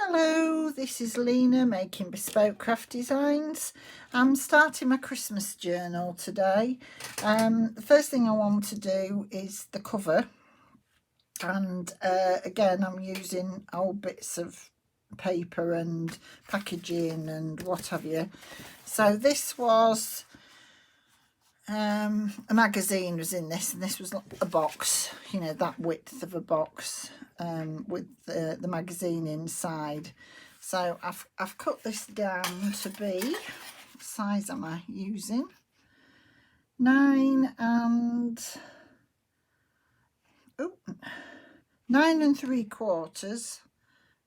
Hello, this is Lena making Bespoke Craft Designs. I'm starting my Christmas journal today. The first thing I want to do is the cover, and again I'm using old bits of paper and packaging and what have you. So this was a magazine was in this, and this was a box, you know, that width of a box, with the magazine inside. So I've cut this down to be, what size am I using? 9 3/4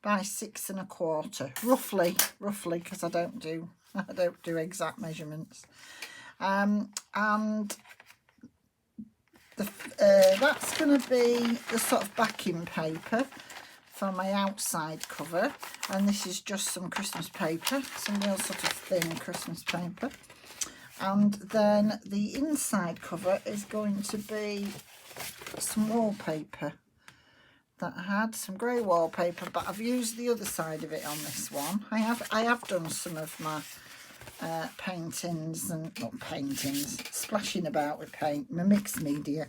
by 6 1/4, roughly, because I don't do exact measurements. And that's going to be the sort of backing paper for my outside cover, and this is just some Christmas paper, some real sort of thin Christmas paper. And then the inside cover is going to be some wallpaper that I had, some grey wallpaper, but I've used the other side of it on this one. I have done some of my paintings, and not paintings, splashing about with paint, my mixed media.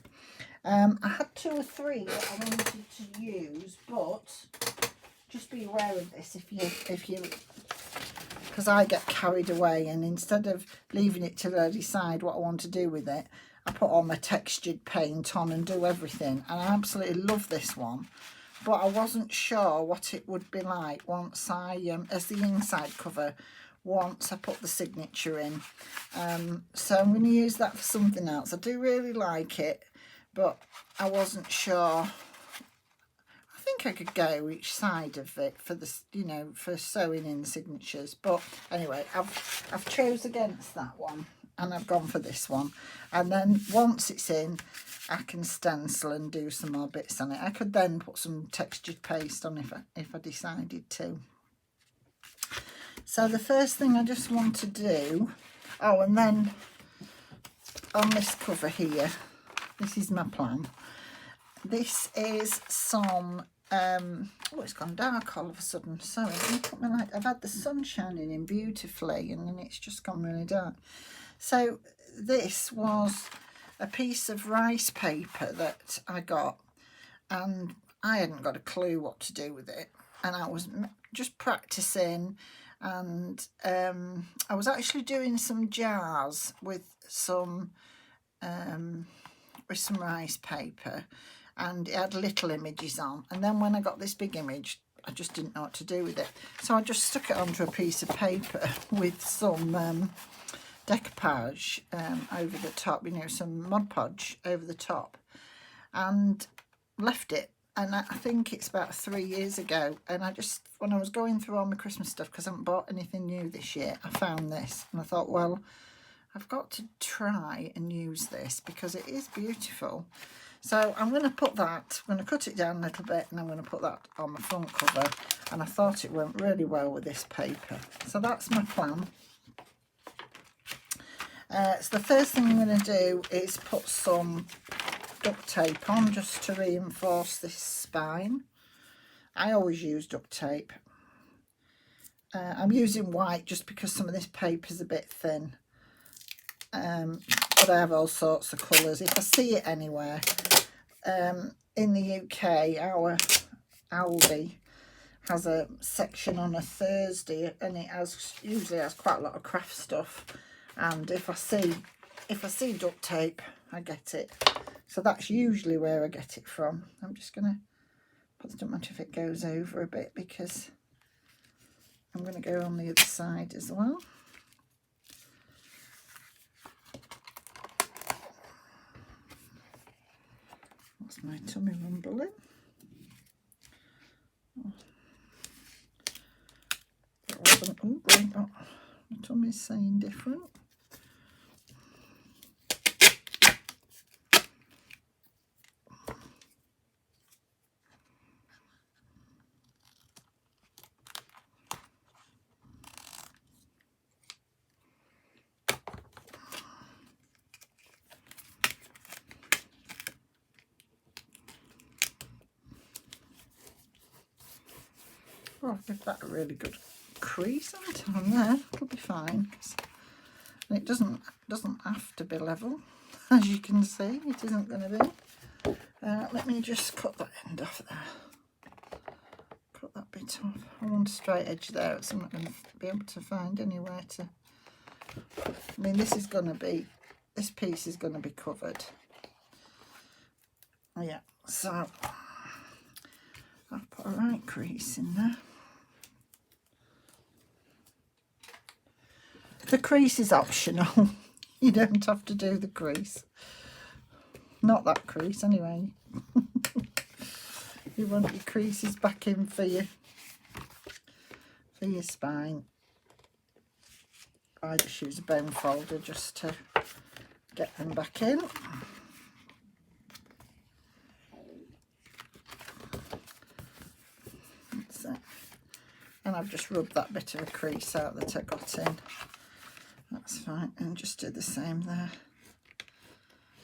I had 2 or 3 that I wanted to use, but just be aware of this if you because I get carried away, and instead of leaving it till I decide what I want to do with it, I put all my textured paint on and do everything, and I absolutely love this one. But I wasn't sure what it would be like once I as the inside cover, once I put the signature in. So I'm going to use that for something else. I do really like it, but I wasn't sure. I think I could go each side of it for this, you know, for sewing in signatures. But anyway, I've chose against that one, and I've gone for this one. And then once it's in, I can stencil and do some more bits on it. I could then put some textured paste on if I decided to. So the first thing I just want to do, oh, and then on this cover here, this is my plan. This is some, oh, it's gone dark all of a sudden. Sorry, let me put my light. I've had the sun shining in beautifully, and then it's just gone really dark. So this was a piece of rice paper that I got, and I hadn't got a clue what to do with it, and I was just practicing. And I was actually doing some jars with some rice paper, and it had little images on. And then when I got this big image, I just didn't know what to do with it, so I just stuck it onto a piece of paper with some decoupage over the top, you know, some Mod Podge over the top, and left it. And I think it's about 3 years ago, and I just, when I was going through all my Christmas stuff, because I haven't bought anything new this year, I found this, and I thought, well, I've got to try and use this because it is beautiful. So I'm going to put that, I'm going to cut it down a little bit, and I'm going to put that on my front cover, and I thought it went really well with this paper. So that's my plan. So the first thing I'm going to do is put some duct tape on, just to reinforce this spine. I always use duct tape. I'm using white just because some of this paper is a bit thin, but I have all sorts of colours if I see it anywhere. In the UK, our Aldi has a section on a Thursday, and it usually has quite a lot of craft stuff, and if I see duct tape, I get it. So that's usually where I get it from. I'm just going to put, it doesn't matter if it goes over a bit, because I'm going to go on the other side as well. That's my tummy rumbling. Oh. That wasn't, oh, my tummy's saying different. Oh, I'll give that a really good crease on there. It'll be fine. And it doesn't have to be level, as you can see. It isn't going to be. Let me just cut that end off there. Cut that bit off. I want a straight edge there. So I'm not going to be able to find anywhere to. I mean, this piece is going to be covered. Yeah. So I'll put a right crease in there. The crease is optional. You don't have to do the crease. Not that crease anyway. You want your creases back in for your spine. I just use a bone folder just to get them back in. That's it. And I've just rubbed that bit of a crease out that I got in. That's fine, and just do the same there.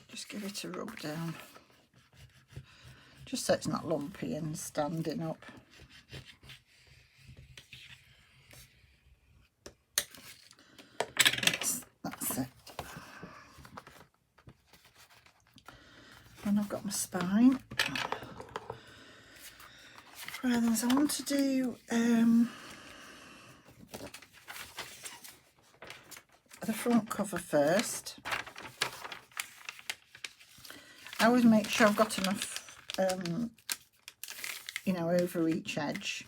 Just give it a rub down, just so it's not lumpy and standing up. That's it. And I've got my spine. Right then, so I want to do the front cover first. I always make sure I've got enough, you know, over each edge.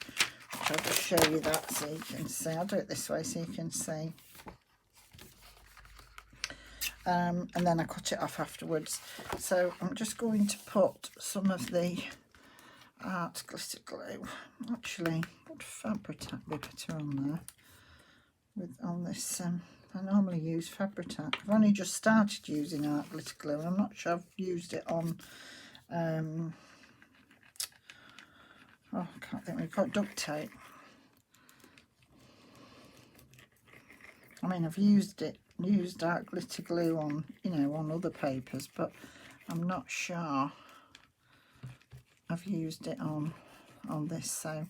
I'll just show you that so you can see. I'll do it this way so you can see. And then I cut it off afterwards. So I'm just going to put some of the art glitter glue. Actually, would Fabri-Tac be better on there? On this, I normally use Fabri-Tac. I've only just started using art glitter glue. I'm not sure I've used it on, oh, I can't think we've got duct tape. I mean, I've used art glitter glue on, you know, on other papers, but I'm not sure I've used it on this, so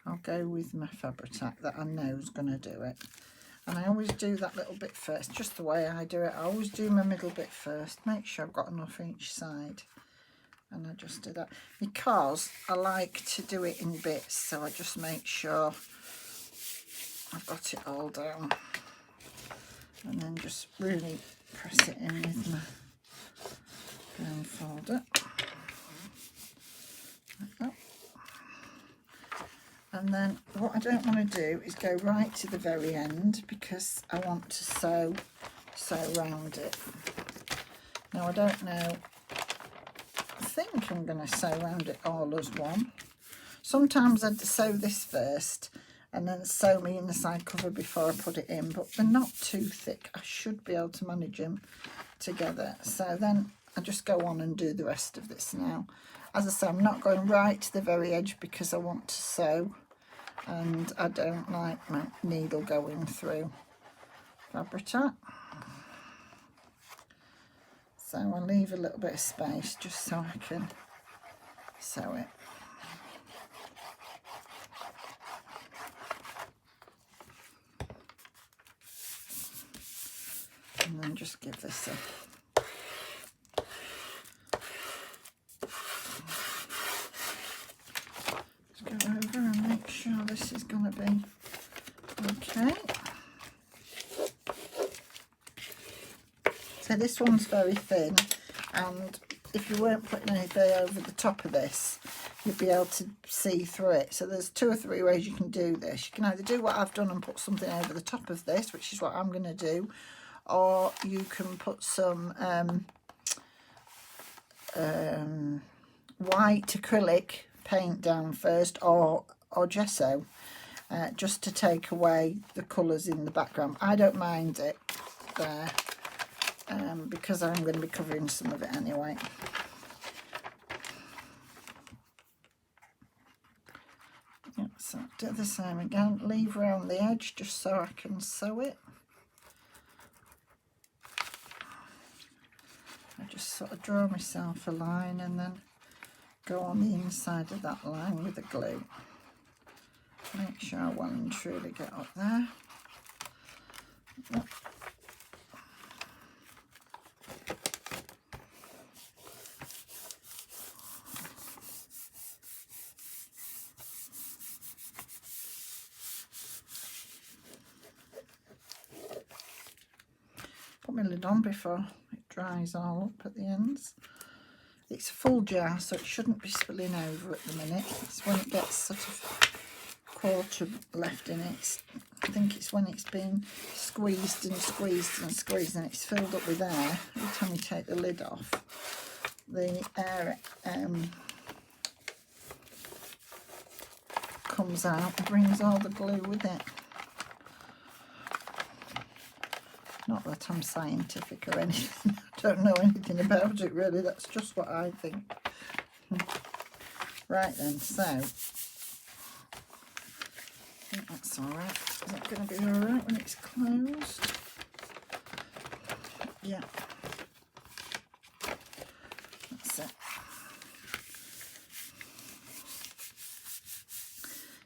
I'll go with my Fabri-Tac that I know is going to do it. And I always do that little bit first, just the way I do it. I always do my middle bit first, make sure I've got enough each side. And I just do that because I like to do it in bits, so I just make sure I've got it all down. And then just really press it in with my bone folder. Like that. And then what I don't want to do is go right to the very end because I want to sew round it. Now I don't know, I think I'm going to sew round it all as one. Sometimes I'd sew this first and then sew my inside cover before I put it in, but they're not too thick. I should be able to manage them together. So then I just go on and do the rest of this now. As I say, I'm not going right to the very edge because I want to sew and I don't like my needle going through Fabri-Tac. So I'll leave a little bit of space just so I can sew it. And then just give this a go over and make sure this is going to be okay. So this one's very thin, and if you weren't putting anything over the top of this, you'd be able to see through it. So there's 2 or 3 ways you can do this. You can either do what I've done and put something over the top of this, which is what I'm going to do, or you can put some white acrylic paint down first, or gesso, just to take away the colours in the background. I don't mind it there because I'm going to be covering some of it anyway. Yeah, so do the same again, leave around the edge just so I can sew it. I just sort of draw myself a line and then go on the inside of that line with the glue. Make sure I well and truly get up there. Put my lid on before it dries all up at the ends. It's a full jar, so it shouldn't be spilling over at the minute. It's when it gets sort of quarter left in it. I think it's when it's been squeezed and squeezed and squeezed and it's filled up with air. Every time you take the lid off, the air comes out and brings all the glue with it. Not that I'm scientific or anything. I don't know anything about it really. That's just what I think. Right then, so I think that's alright. Is that going to be alright when it's closed? Yeah. That's it.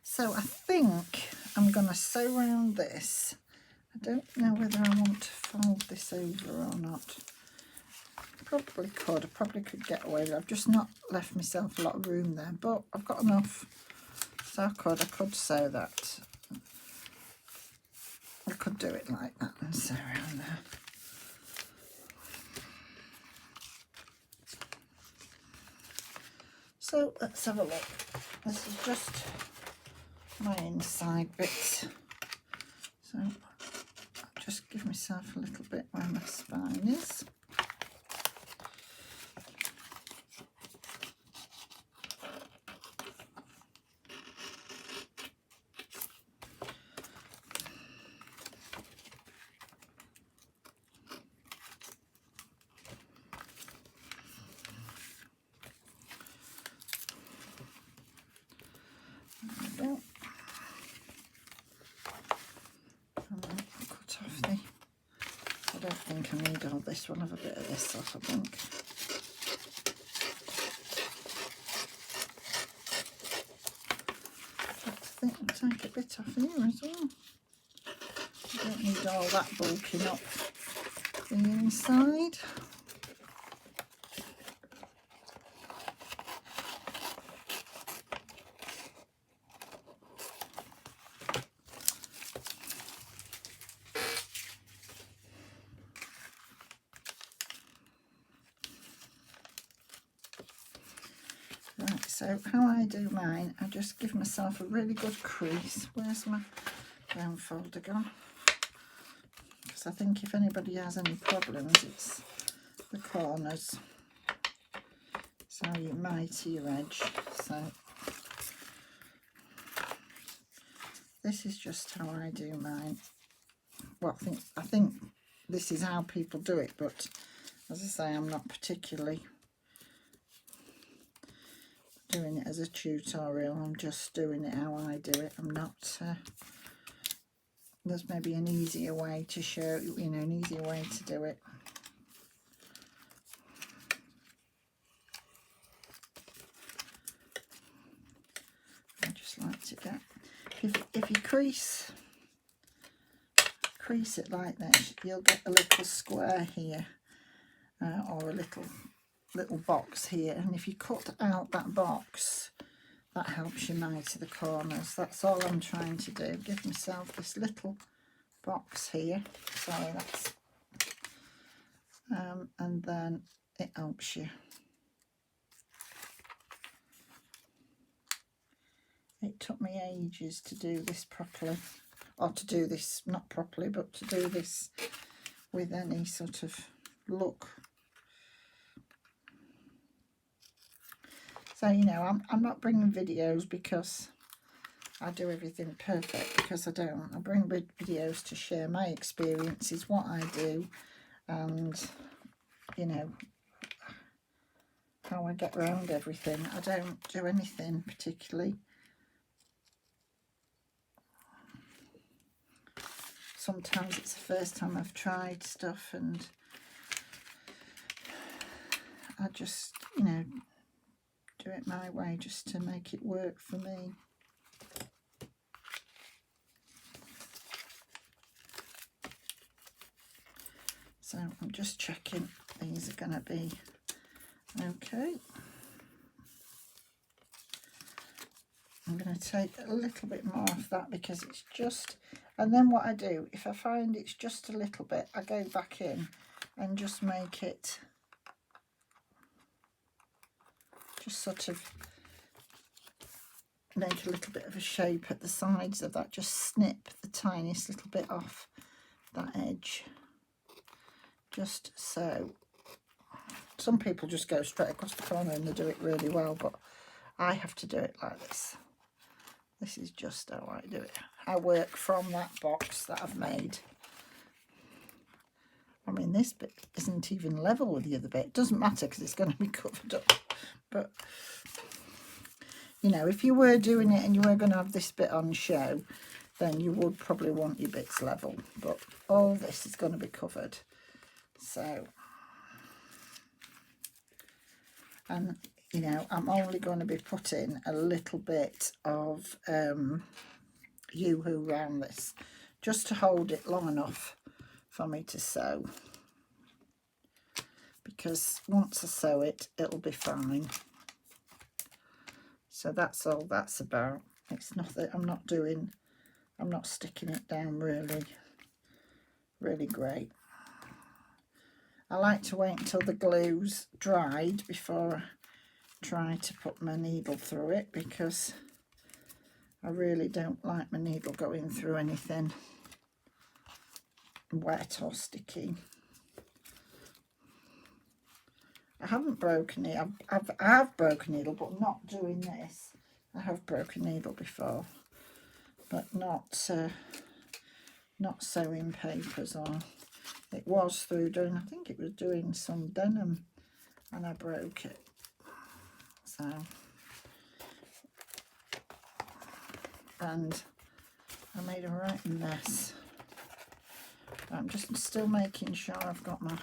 So I think I'm going to sew around this. I don't know whether I want to fold this over or not. Probably could. I probably could get away with it. I've just not left myself a lot of room there, but I've got enough. So I could sew that. I could do it like that and sew around there. So let's have a look. This is just my inside bit. So I'll just give myself a little bit where my spine is. I don't think I need all this. We'll have a bit of this off, I think. I think I'll take a bit off here as well. I don't need all that bulking up the inside. Right, so how I do mine, I just give myself a really good crease. Where's my brown folder gone? Because I think if anybody has any problems, it's the corners. So you mitre your edge. So this is just how I do mine. Well, I think this is how people do it, but as I say, I'm not particularly doing it as a tutorial. I'm just doing it how I do it. I'm not there's maybe an easier way to show, you know, an easier way to do it. I just like to get, if you crease it like this, you'll get a little square here, or a little box here, and if you cut out that box, that helps you mitre the corners. That's all I'm trying to do. Give myself this little box here. Sorry, that's and then it helps you. It took me ages to do this properly, or to do this not properly, but to do this with any sort of look. So, you know, I'm not bringing videos because I do everything perfect, because I don't. I bring videos to share my experiences, what I do, and, you know, how I get around everything. I don't do anything particularly. Sometimes it's the first time I've tried stuff, and I just, you know, do it my way just to make it work for me. So I'm just checking these are going to be okay. I'm going to take a little bit more of that because it's just, and then what I do, if I find it's just a little bit, I go back in and just make it, just sort of make a little bit of a shape at the sides of that, just snip the tiniest little bit off that edge, just so. Some people just go straight across the corner and they do it really well, but I have to do it like this. This is just how I do it. I work from that box that I've made. I mean, this bit isn't even level with the other bit. It doesn't matter because it's going to be covered up. But, you know, if you were doing it and you were going to have this bit on show, then you would probably want your bits level. But all this is going to be covered. So, and, you know, I'm only going to be putting a little bit of Yoo-hoo around this, just to hold it long enough for me to sew. Because once I sew it, it'll be fine. So that's all that's about. It's not that I'm not sticking it down really great. I like to wait until the glue's dried before I try to put my needle through it, because I really don't like my needle going through anything wet or sticky. I haven't broken it. I have broken needle, but not doing this. I have broken needle before, but not sewing papers, or it was through doing, I think it was doing some denim, and I broke it. So, and I made a right mess. I'm just still making sure I've got my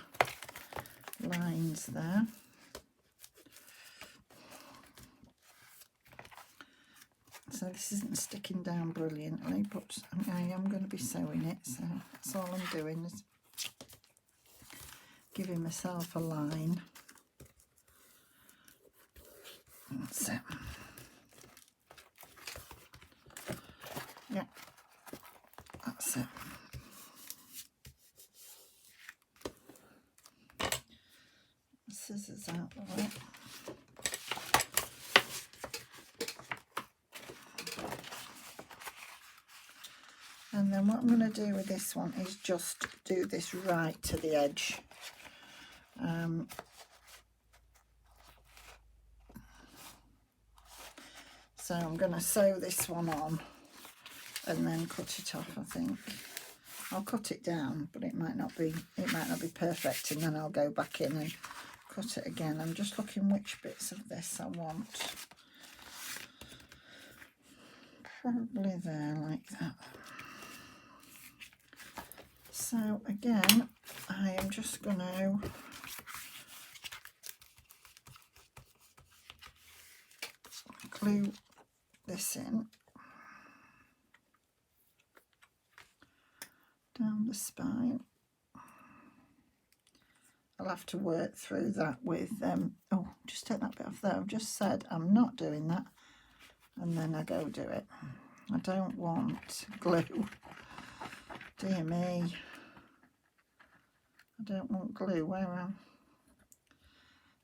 lines there. So this isn't sticking down brilliantly, but I am going to be sewing it, so that's all I'm doing, is giving myself a line. That's it. Yeah, that's it. Scissors out the way. And then what I'm going to do with this one is just do this right to the edge. So I'm going to sew this one on and then cut it off. I think I'll cut it down, but it might not be perfect, and then I'll go back in and cut it again. I'm just looking which bits of this I want. Probably there, like that. So again, I am just going to glue this in down the spine. I'll have to work through that with oh, just take that bit off there. I've just said I'm not doing that, and then I go do it. I don't want glue. Dear me, I don't want glue where I'm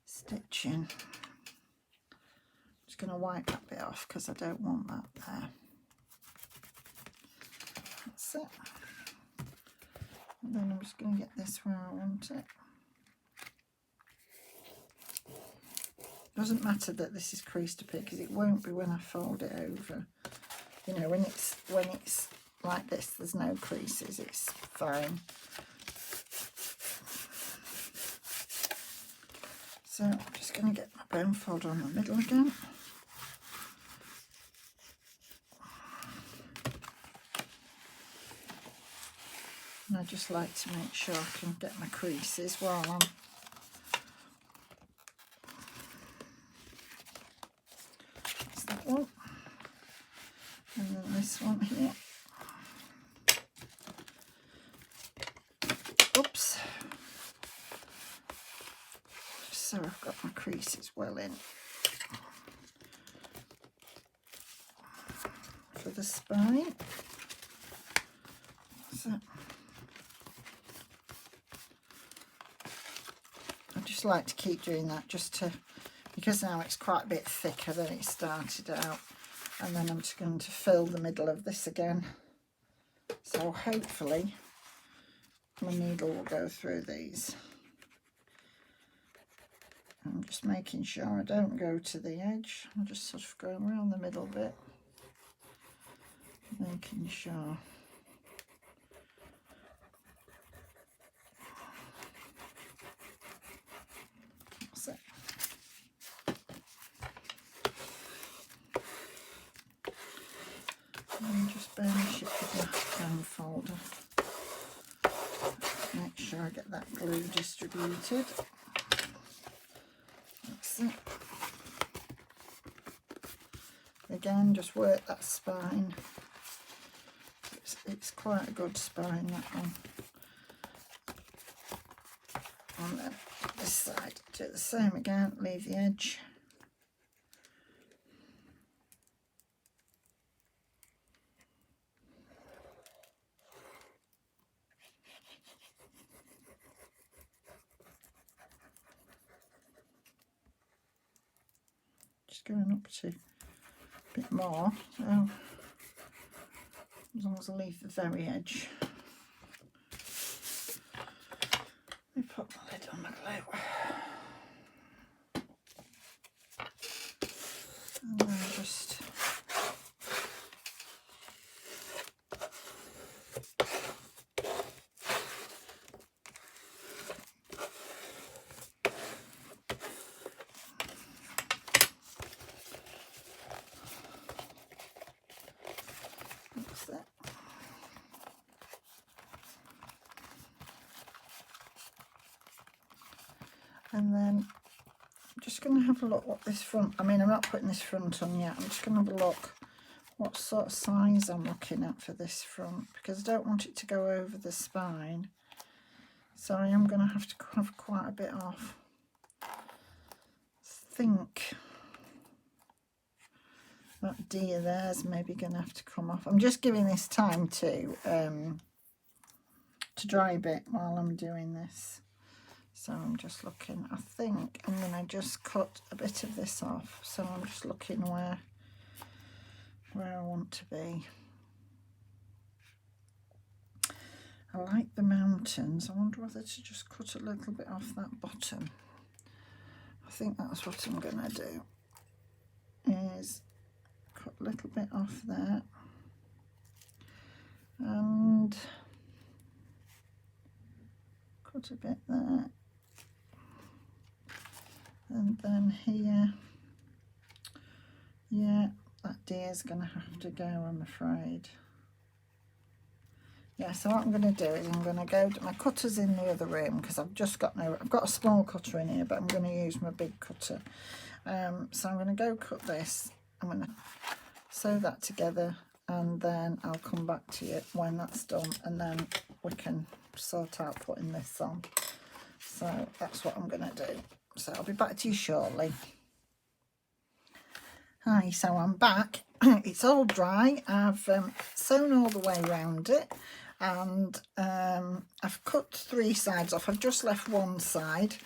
stitching. Just going to wipe that bit off because I don't want that there. That's it. And then I'm just going to get this where I want it. Doesn't matter that this is creased up here, because it won't be when I fold it over. You know, when it's like this, there's no creases, it's fine. So I'm just going to get my bone folder on the middle again. And I just like to make sure I can get my creases while I'm that's that one. And then this one here. Oops. creases well in for the spine. So I just like to keep doing that just to, because now it's quite a bit thicker than it started out, and then I'm just going to fill the middle of this again. So hopefully my needle will go through these. I'm just making sure I don't go to the edge. I'm just sort of going around the middle bit, making sure. That's it. And just burnish it with my foam folder. Make sure I get that glue distributed. That's it. Again, just work that spine. It's quite a good spine, that one. And then this side, do the same again, leave the edge. Going up to a bit more, so as long as I leave the very edge. Let me put the lid on my glue, and then just and then I'm just going to have a look what this front, I mean I'm not putting this front on yet, I'm just going to have a look what sort of size I'm looking at for this front, because I don't want it to go over the spine, so I am going to have quite a bit off. I think that deer there's maybe going to have to come off. I'm just giving this time to dry a bit while I'm doing this. So I'm just looking, I think I'm going to just cut a bit of this off. So I'm just looking where I want to be. I like the mountains. I wonder whether to just cut a little bit off that bottom. I think that's what I'm going to do, is cut a little bit off there. And cut a bit there. And then here, yeah, that deer's going to have to go, I'm afraid. Yeah, so what I'm going to do is I'm going to go to my cutter's in the other room, because I've got a small cutter in here, but I'm going to use my big cutter. So I'm going to go cut this. I'm going to sew that together, and then I'll come back to you when that's done, and then we can sort out putting this on. So that's what I'm going to do. So I'll be back to you shortly. Hi, so I'm back. It's all dry. I've sewn all the way around it, and I've cut 3 sides off. I've just left one side,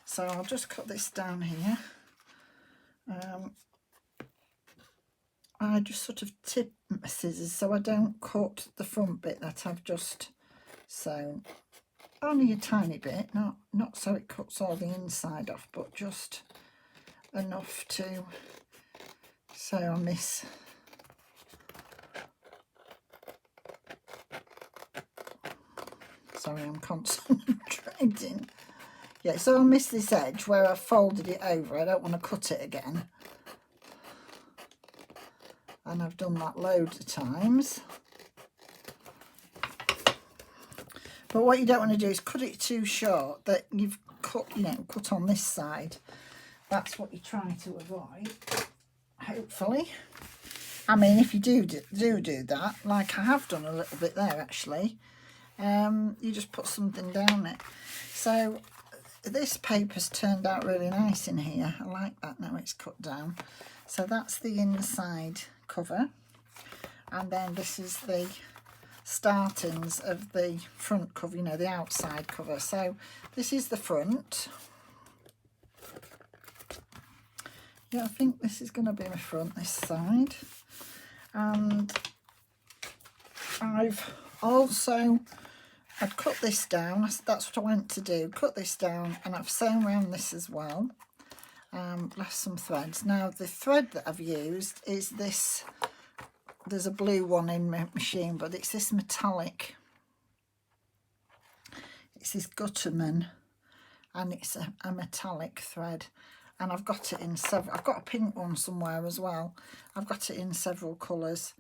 so I'll just cut this down here. I just sort of tip my scissors so I don't cut the front bit that I've just sewn. Only a tiny bit, not so it cuts all the inside off, but just enough to, so I miss. Sorry, I'm concentrating. Yeah, so I miss this edge where I folded it over. I don't want to cut it again. And I've done that loads of times. But what you don't want to do is cut it too short that you've cut, cut on this side. That's what you try to avoid, hopefully. I mean, if you do that, like I have done a little bit there actually, you just put something down it. So this paper's turned out really nice in here. I like that now it's cut down. So that's the inside cover, and then this is the startings of the front cover, you know, the outside cover. So this is the front. Yeah, I think this is going to be my front, this side. And I'd cut this down. That's what I went to do, cut this down, and I've sewn around this as well. Left some threads. Now the thread that I've used is this. There's a blue one in my machine, but it's this metallic. It's this Gutterman, and it's a metallic thread. And I've got it in several. I've got a pink one somewhere as well. I've got it in several colours,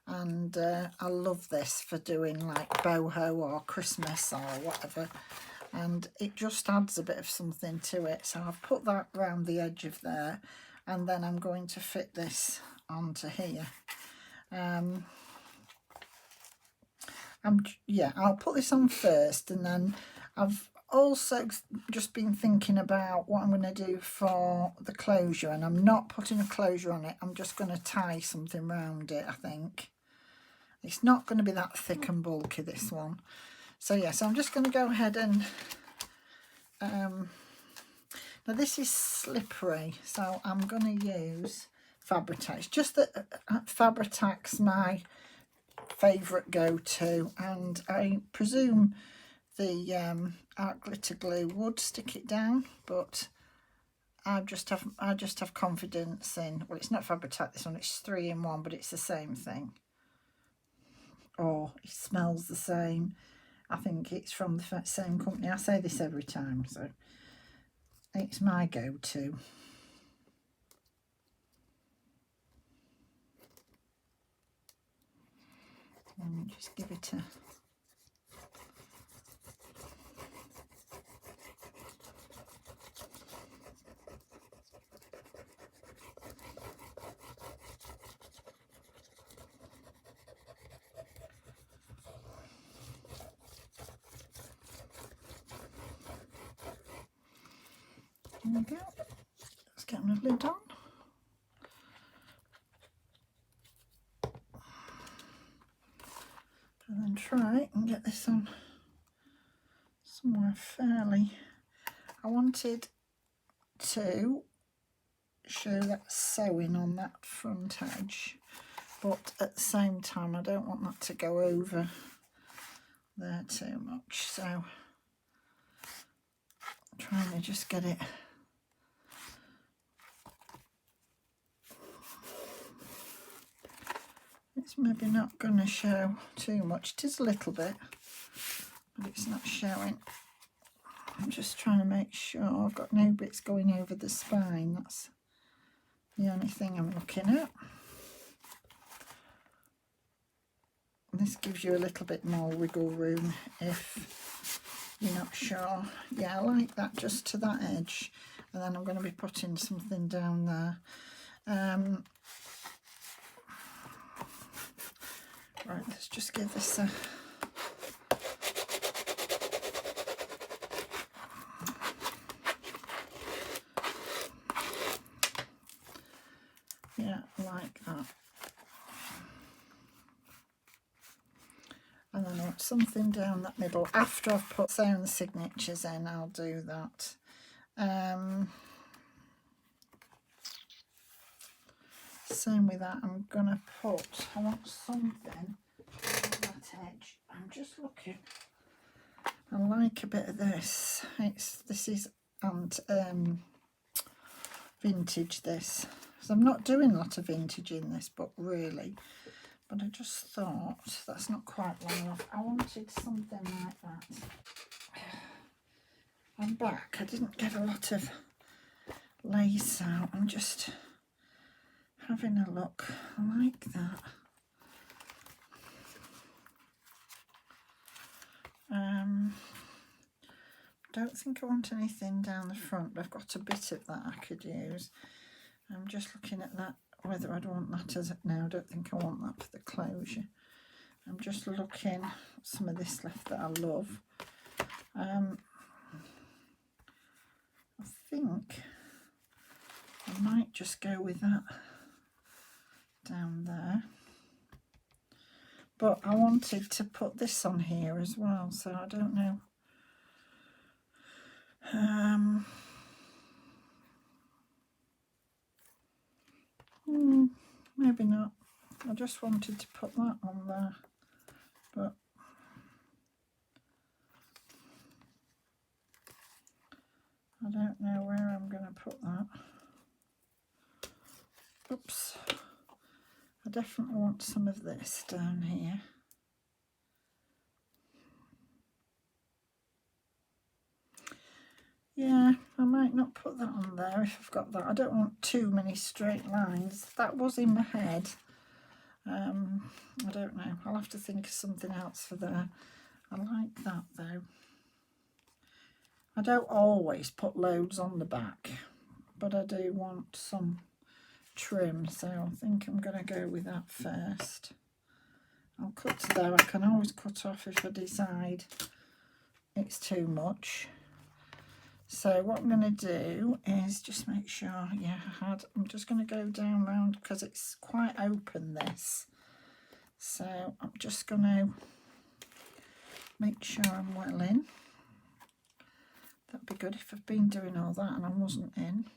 and I love this for doing like boho or Christmas or whatever. And it just adds a bit of something to it. So I've put that around the edge of there, and then I'm going to fit this onto here. I'll put this on first, and then I've also just been thinking about what I'm going to do for the closure, and I'm not putting a closure on it. I'm just going to tie something around it. I think it's not going to be that thick and bulky, this one. So yeah, so I'm just going to go ahead and now this is slippery, so I'm going to use Fabri-Tac. Just that Fabri-Tac's my favourite go-to, and I presume the art glitter glue would stick it down, but I just have confidence in, well, it's not Fabri-Tac, this one, it's 3-in-1, but it's the same thing. Oh, it smells the same. I think it's from the same company. I say this every time, so it's my go-to. And just give it a there we go. Let's get my lid on. And then try and get this on somewhere fairly. I wanted to show that sewing on that front edge, but at the same time I don't want that to go over there too much, so I'm trying to just get it it's maybe not going to show too much. It is a little bit, but it's not showing. I'm just trying to make sure I've got no bits going over the spine. That's the only thing I'm looking at. And this gives you a little bit more wiggle room if you're not sure. Yeah, I like that, just to that edge. And then I'm going to be putting something down there. Right, let's just give this a yeah, like that. And then I want something down that middle. After I've put sewn the signatures in, I'll do that. Same with that. I'm gonna put, I want something on that edge. I'm just looking. I like a bit of this. This is vintage, this. So I'm not doing a lot of vintage in this book really, but I just thought that's not quite long enough. I wanted something like that. I'm back. I didn't get a lot of lace out. I'm just having a look. I like that. Don't think I want anything down the front, but I've got a bit of that I could use. I'm just looking at that, whether I'd want that as it now. I don't think I want that for the closure. I'm just looking at some of this left that I love. think I might just go with that down there. But I wanted to put this on here as well, so I don't know. Maybe not. I just wanted to put that on there, but I don't know where I'm going to put that. Oops. I definitely want some of this down here. Yeah, I might not put that on there if I've got that. I don't want too many straight lines. That was in my head. I don't know. I'll have to think of something else for there. I like that though. I don't always put loads on the back, but I do want some trim, so I think I'm going to go with that first. I'll cut to there. I can always cut off if I decide it's too much. So what I'm going to do is just make sure, yeah, I'm just going to go down round because it's quite open, this. So I'm just going to make sure I'm well in. That'd be good if I've been doing all that and I wasn't in.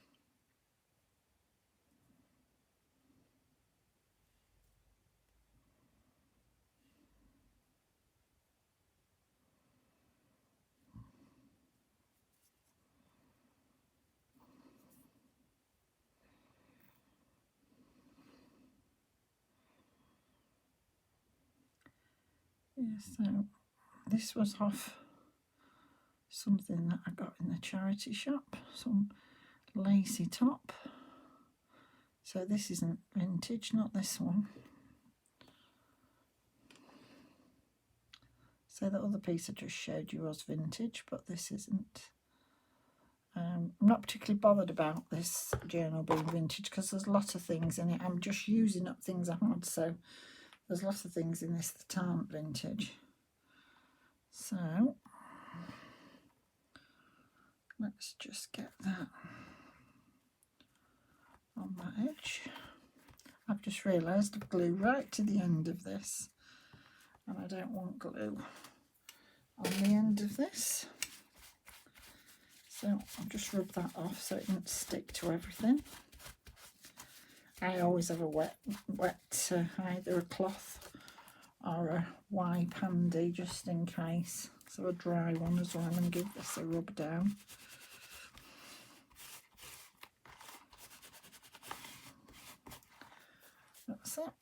Yeah, so this was off something that I got in the charity shop, some lacy top. So this isn't vintage, not this one. So the other piece I just showed you was vintage, but this isn't. I'm not particularly bothered about this journal being vintage because there's lots of things in it. I'm just using up things I had, so there's lots of things in this that aren't vintage. So let's just get that on that edge. I've just realised I've glued right to the end of this, and I don't want glue on the end of this. So I'll just rub that off so it doesn't stick to everything. I always have a wet either a cloth or a wipe handy just in case. So a dry one as well, and give this a rub down. That's it.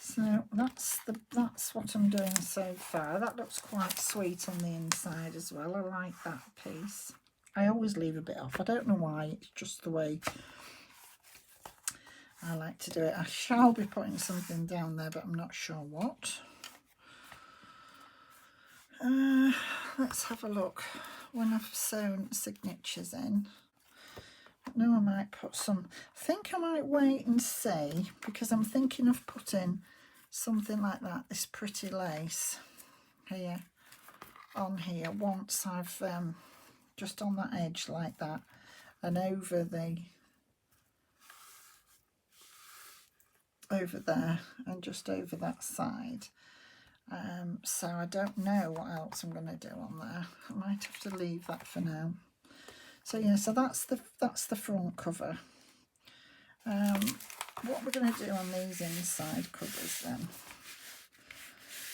So that's what I'm doing so far. That looks quite sweet on the inside as well. I like that piece. I always leave a bit off. I don't know why. It's just the way I like to do it. I shall be putting something down there, but I'm not sure what. Let's have a look. When I've sewn signatures in, no, I might put some. I think I might wait and see, because I'm thinking of putting something like that, this pretty lace here on here, once I've just on that edge like that, and over there, and just over that side. So I don't know what else I'm going to do on there. I might have to leave that for now. So yeah, so that's the front cover. What we're going to do on these inside covers then,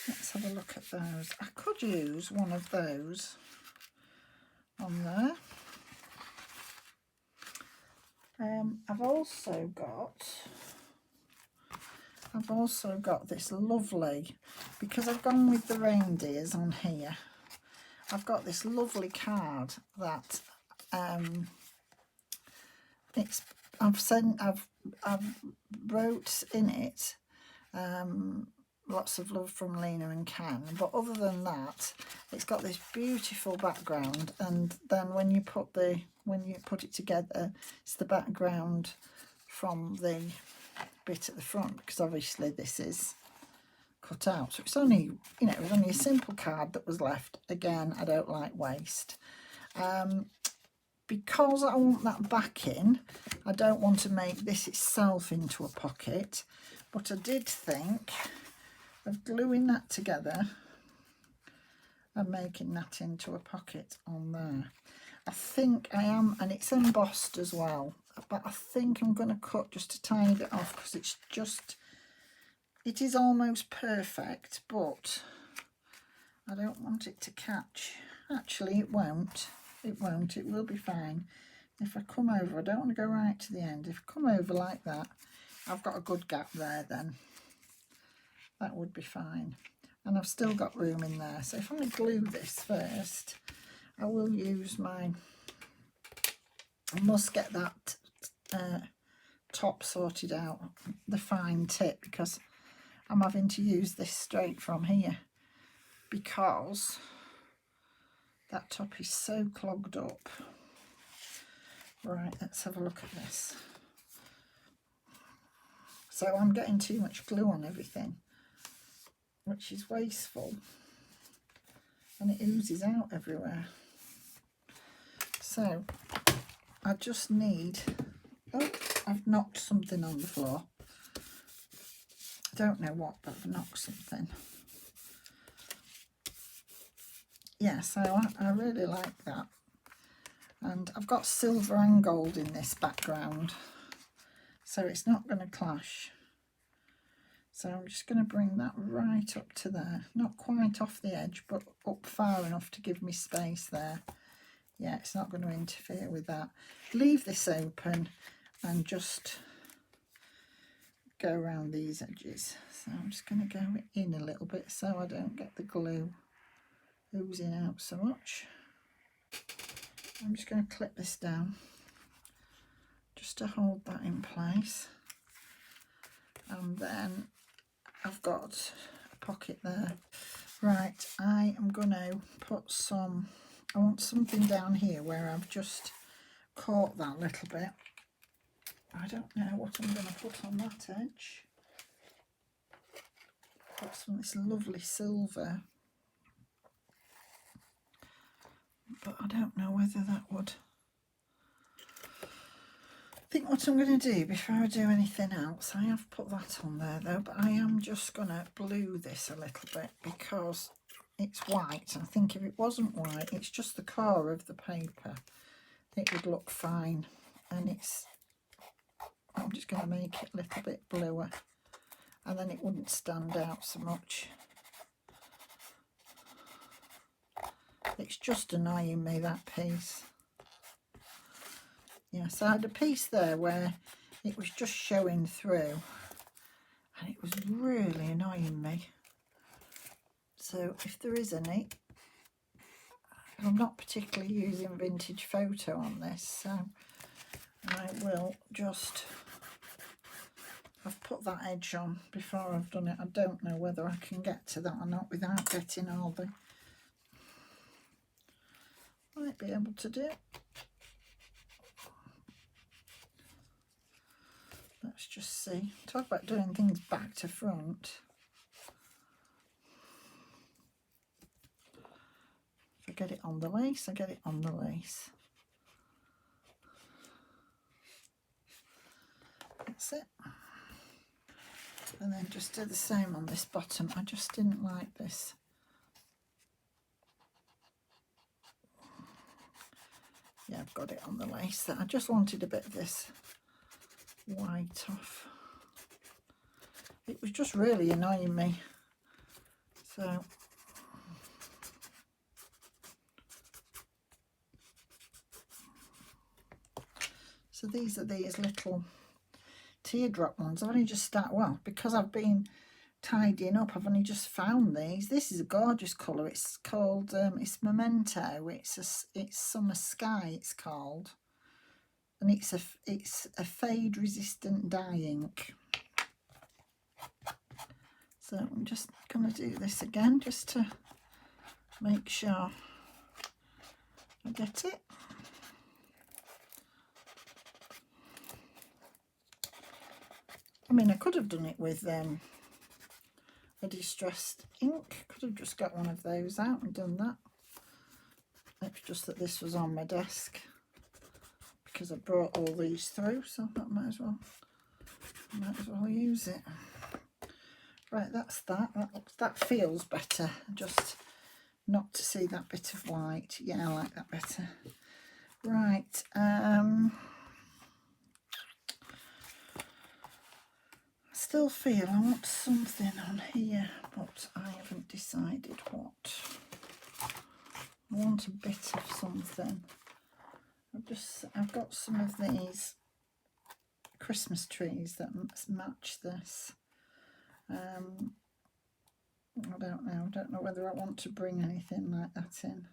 let's have a look at those. I could use one of those on there. I've also got this lovely, because I've gone with the reindeers on here, I've got this lovely card that I've wrote in it lots of love from Lena and Ken, but other than that, it's got this beautiful background, and then when you put it together, it's the background from the bit at the front, because obviously this is cut out. So it's only, you know, it was only a simple card that was left. Again, I don't like waste. Because I want that back in, I don't want to make this itself into a pocket, but I did think of gluing that together and making that into a pocket on there. I think I am, and it's embossed as well, but I think I'm going to cut just a tiny bit off because it's just, it is almost perfect, but I don't want it to catch. Actually, it won't. It won't. It will be fine. If I come over, I don't want to go right to the end. If I come over like that, I've got a good gap there then. That would be fine. And I've still got room in there. So if I glue this first, I will use my, I must get that top sorted out, the fine tip, because I'm having to use this straight from here because that top is so clogged up. Right, let's have a look at this. So I'm getting too much glue on everything, which is wasteful, and it oozes out everywhere. So I just need, oh, I've knocked something on the floor. I don't know what, but I've knocked something. Yeah, so I really like that. And I've got silver and gold in this background, so it's not going to clash. So I'm just going to bring that right up to there. Not quite off the edge, but up far enough to give me space there. Yeah, it's not going to interfere with that. Leave this open and just go around these edges. So I'm just going to go in a little bit so I don't get the glue oozing out so much. I'm just going to clip this down just to hold that in place. And then I've got a pocket there. Right, I am going to put some, I want something down here where I've just caught that little bit. I don't know what I'm going to put on that edge. Got some of this lovely silver, but I don't know whether that would. I think what I'm going to do before I do anything else, I have put that on there though, but I am just going to blue this a little bit because it's white. I think if it wasn't white, it's just the core of the paper, it would look fine. And it's, I'm just going to make it a little bit bluer and then it wouldn't stand out so much. It's just annoying me, that piece. Yes, I had a piece there where it was just showing through and it was really annoying me. So if there is any, I'm not particularly using Vintage Photo on this, so I will just, I've put that edge on before I've done it. I don't know whether I can get to that or not without getting all the, might be able to do it. Let's just see. Talk about doing things back to front. If I get it on the lace, I get it on the lace. That's it. And then just do the same on this bottom. I just didn't like this. Yeah, I've got it on the lace. I just wanted a bit of this white off. It was just really annoying me. So these are these little teardrop ones. I've only just started, well, because I've been tidying up, I've only just found these. This is a gorgeous colour. It's called, it's Memento. It's Summer Sky, it's called. And it's a fade resistant dye ink. So I'm just going to do this again just to make sure I get it. I mean, I could have done it with a distressed ink. Could have just got one of those out and done that. It's just that this was on my desk because I brought all these through, so I might as well use it. Right, that's that. That feels better. Just not to see that bit of white. Yeah, I like that better. Right. Still feel I want something on here, but I haven't decided what. I want a bit of something. I've got some of these Christmas trees that match this. I don't know whether I want to bring anything like that in.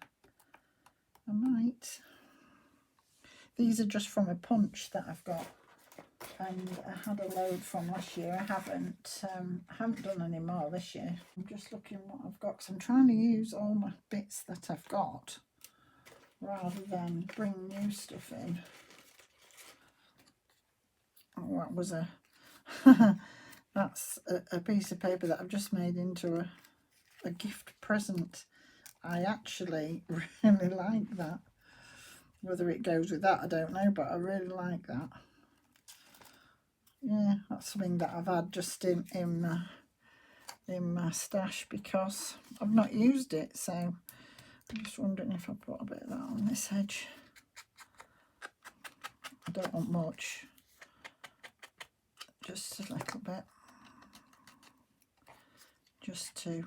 I might. These are just from a punch that I've got, and I had a load from last year. I haven't done any more this year. I'm just looking what I've got, because I'm trying to use all my bits that I've got rather than bring new stuff in. Oh, that was that's a piece of paper that I've just made into a gift present. I actually really like that. Whether it goes with that, I don't know, but I really like that. Yeah, that's something that I've had just in my stash because I've not used it, so I'm just wondering if I put a bit of that on this edge. I don't want much, just a little bit, just to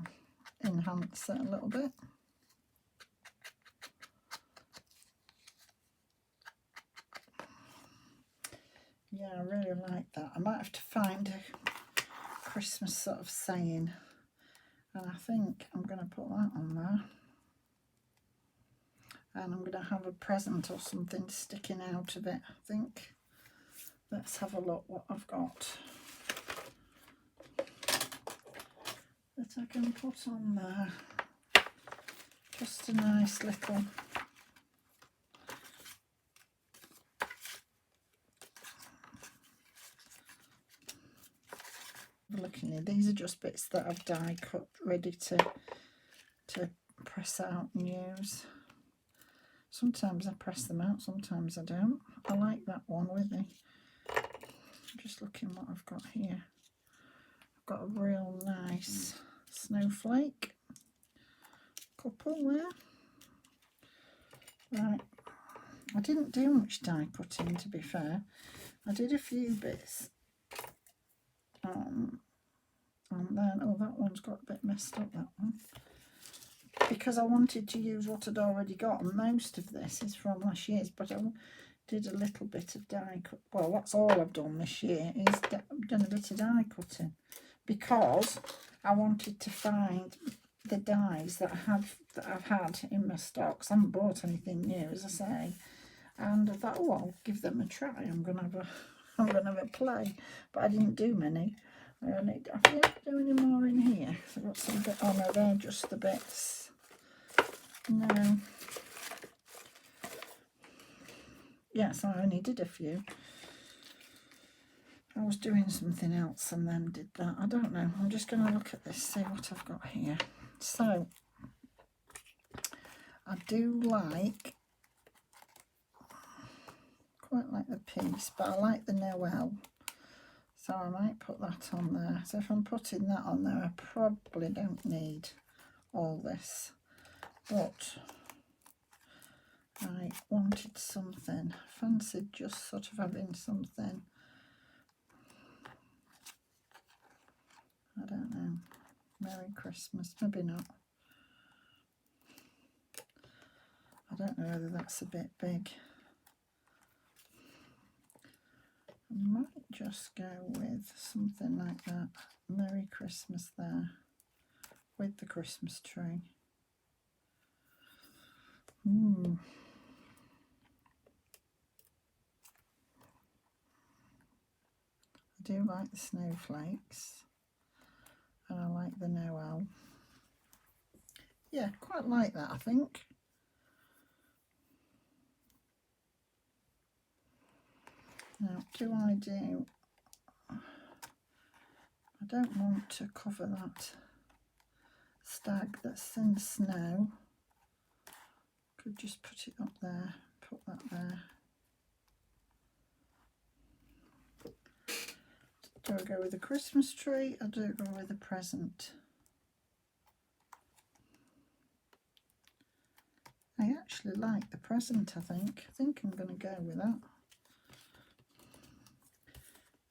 enhance it a little bit. Yeah, I really like that. I might have to find a Christmas sort of saying, and I think I'm going to put that on there. And I'm going to have a present or something sticking out of it, I think. Let's have a look what I've got that I can put on there. Just a nice little looking here. These are just bits that I've die cut ready to press out and use. Sometimes I press them out, sometimes I don't. I like that one with me. I'm just looking what I've got here. I've got a real nice snowflake couple there. Right, I didn't do much die cutting, to be fair. I did a few bits. And then, oh, that one's got a bit messed up, that one. Because I wanted to use what I'd already got, and most of this is from last year's, but I did a little bit of die cut. Well, that's all I've done this year, is I've done a bit of die cutting, because I wanted to find the dies that I've had in my stocks. I haven't bought anything new, as I say, and I thought, oh, I'll give them a try. I'm gonna have a play, but I didn't do many. I didn't do any more in here. I've got some bit. Oh no, they're just the bits. No. Yes, I only did a few. I was doing something else and then did that. I don't know. I'm just going to look at this, see what I've got here. So, I do quite like the piece, but I like the Noel. So I might put that on there. So if I'm putting that on there, I probably don't need all this. But I wanted something. I fancied just sort of having something. I don't know. Merry Christmas. Maybe not. I don't know whether that's a bit big. I might just go with something like that. Merry Christmas there with the Christmas tree. I do like the snowflakes, and I like the Noel. Yeah, quite like that, I think. Now, I don't want to cover that stag that's in snow. Could just put it up there, put that there. Do I go with a Christmas tree or do I go with a present? I actually like the present, I think. I think I'm going to go with that.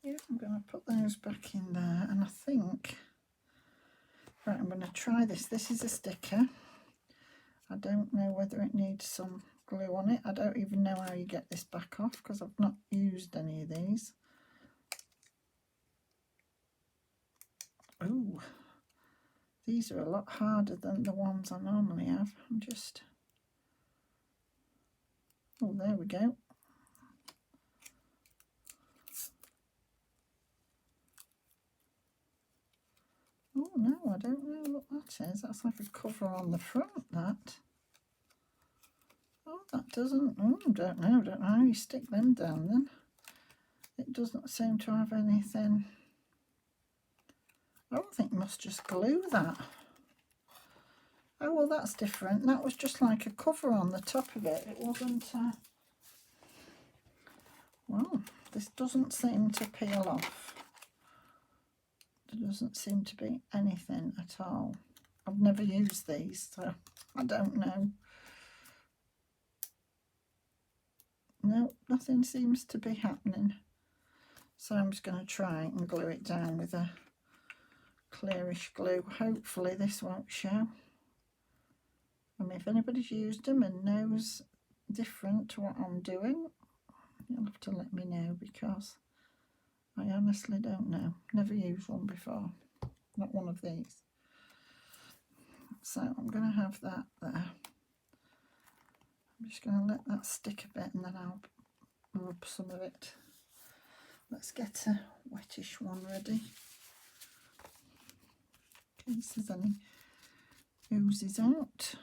Yeah, I'm going to put those back in there, and I think, right, I'm going to try this. This is a sticker. I don't know whether it needs some glue on it. I don't even know how you get this back off because I've not used any of these. Oh, these are a lot harder than the ones I normally have. I'm just... Oh, there we go. Oh no, I don't know what that is. That's like a cover on the front, that. Oh, that doesn't... Oh, I don't know how you stick them down then. It doesn't seem to have anything... I think you must just glue that. Oh, well, that's different. That was just like a cover on the top of it. It wasn't... Well, this doesn't seem to peel off. There doesn't seem to be anything at all. I've never used these, so I don't know. No, nothing seems to be happening. So I'm just going to try and glue it down with a clearish glue. Hopefully this won't show. I mean, if anybody's used them and knows different to what I'm doing, you'll have to let me know, because I honestly don't know. Never used one before. Not one of these. So I'm going to have that there. I'm just going to let that stick a bit and then I'll rub some of it. Let's get a wettish one ready. In case there's any oozes out.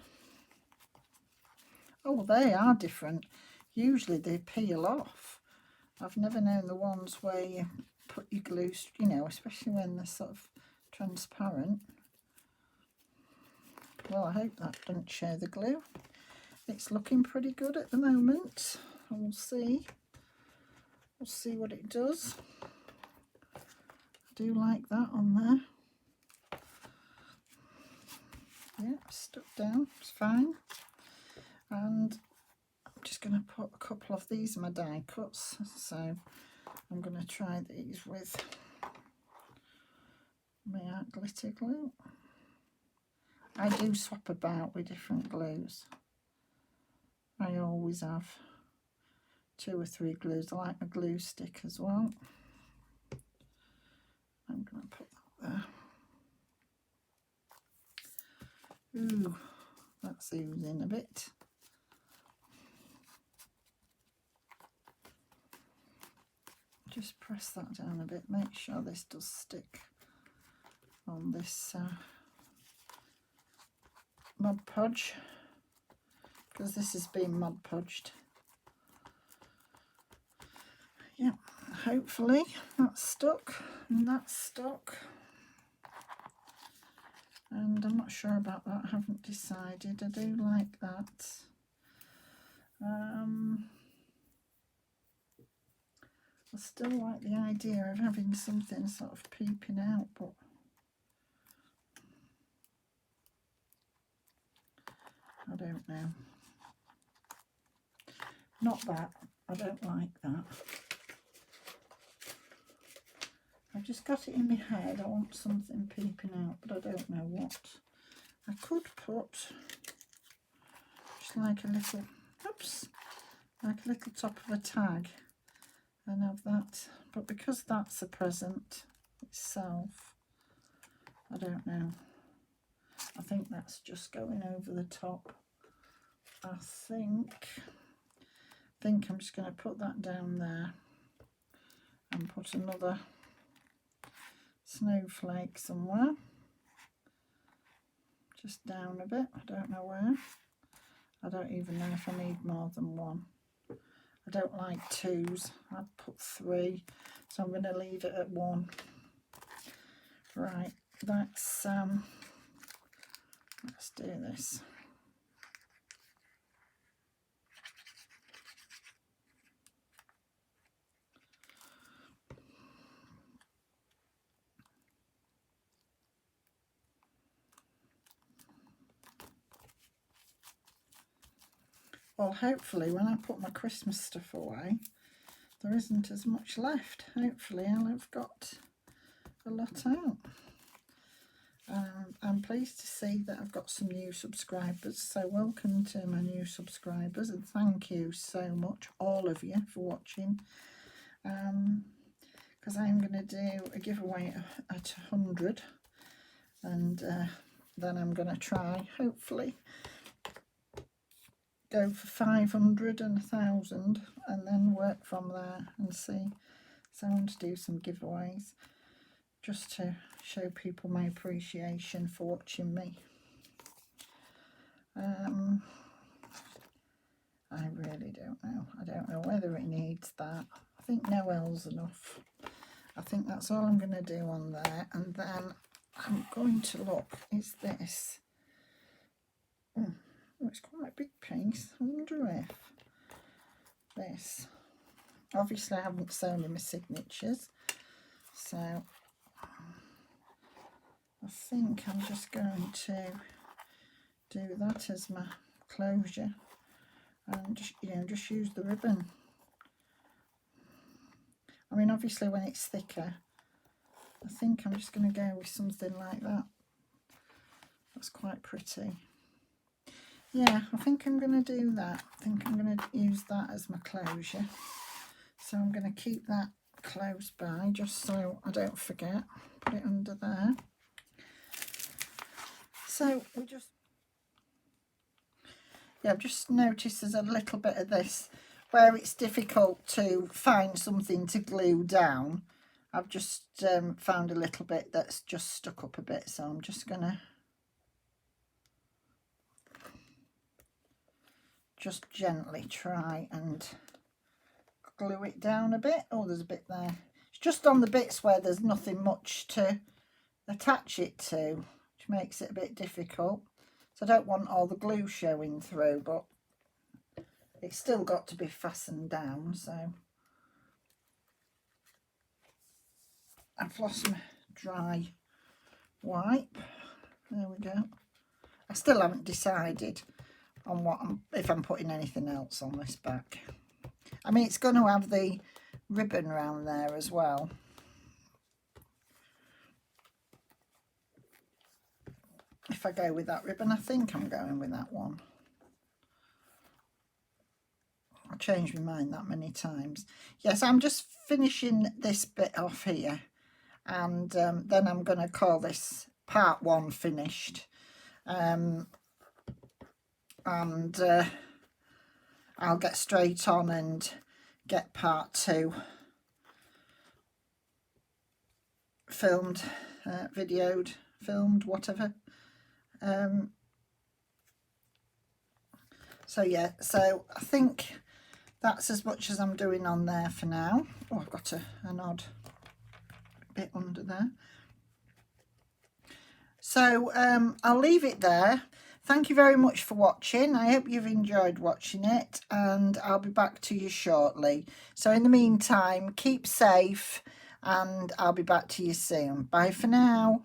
Oh, they are different. Usually they peel off. I've never known the ones where you put your glue, you know, especially when they're sort of transparent. Well, I hope that doesn't show the glue. It's looking pretty good at the moment. We'll see. We'll see what it does. I do like that on there. Yeah, stuck down. It's fine. And I'm just going to put a couple of these in my die cuts. So I'm going to try these with my art glitter glue. I do swap about with different glues. I always have 2 or 3 glues. I like my glue stick as well. I'm going to put that there. Ooh, that's oozing a bit. Just press that down a bit. Make sure this does stick on this Mod Podge, because this has been Mod Podged. Yeah, hopefully that's stuck and that's stuck. And I'm not sure about that. I haven't decided. I do like that. I still like the idea of having something sort of peeping out, but I don't know. Not that. I don't like that. I've just got it in my head. I want something peeping out, but I don't know what. I could put just like a little, oops, like a little top of a tag and have that. But because that's a present itself, I don't know. I think that's just going over the top. I think I'm just going to put that down there and put another snowflake somewhere, just down a bit. I don't know where. I don't even know if I need more than one. I don't like 2s. I'd put 3, so I'm going to leave it at 1. Right, that's Let's do this. Well, hopefully when I put my Christmas stuff away, there isn't as much left. Hopefully I'll have got a lot out. I'm pleased to see that I've got some new subscribers, so welcome to my new subscribers, and thank you so much, all of you, for watching. Because I'm going to do a giveaway at 100, and then I'm going to try, hopefully, go for 500 and 1,000, and then work from there and see. So I want to do some giveaways just to show people my appreciation for watching me. I really don't know. I don't know whether it needs that. I think Noel's enough. I think that's all I'm going to do on there. And then I'm going to look, is this? Oh, it's quite a big piece. I wonder if this. Obviously I haven't sewn in my signatures, so I think I'm just going to do that as my closure, and just, you know, just use the ribbon. I mean, obviously when it's thicker, I think I'm just going to go with something like that. That's quite pretty. Yeah, I think I'm going to do that. I think I'm going to use that as my closure. So I'm going to keep that close by just so I don't forget. Put it under there. So we just, yeah, I've just noticed there's a little bit of this where it's difficult to find something to glue down. I've just found a little bit that's just stuck up a bit, so I'm just gonna just gently try and glue it down a bit. Oh, there's a bit there. It's just on the bits where there's nothing much to attach it to, which makes it a bit difficult. So I don't want all the glue showing through, but it's still got to be fastened down. So I've lost my dry wipe. There we go. I still haven't decided on what if I'm putting anything else on this back. I mean, it's going to have the ribbon around there as well. If I go with that ribbon, I think I'm going with that one. I changed my mind that many times. Yes, I'm just finishing this bit off here, and then I'm going to call this part 1 finished. And I'll get straight on and get part 2 filmed, videoed, filmed, whatever. So yeah, so I think that's as much as I'm doing on there for now. Oh, I've got an odd bit under there. So I'll leave it there. Thank you very much for watching. I hope you've enjoyed watching it, and I'll be back to you shortly. So in the meantime, keep safe, and I'll be back to you soon. Bye for now.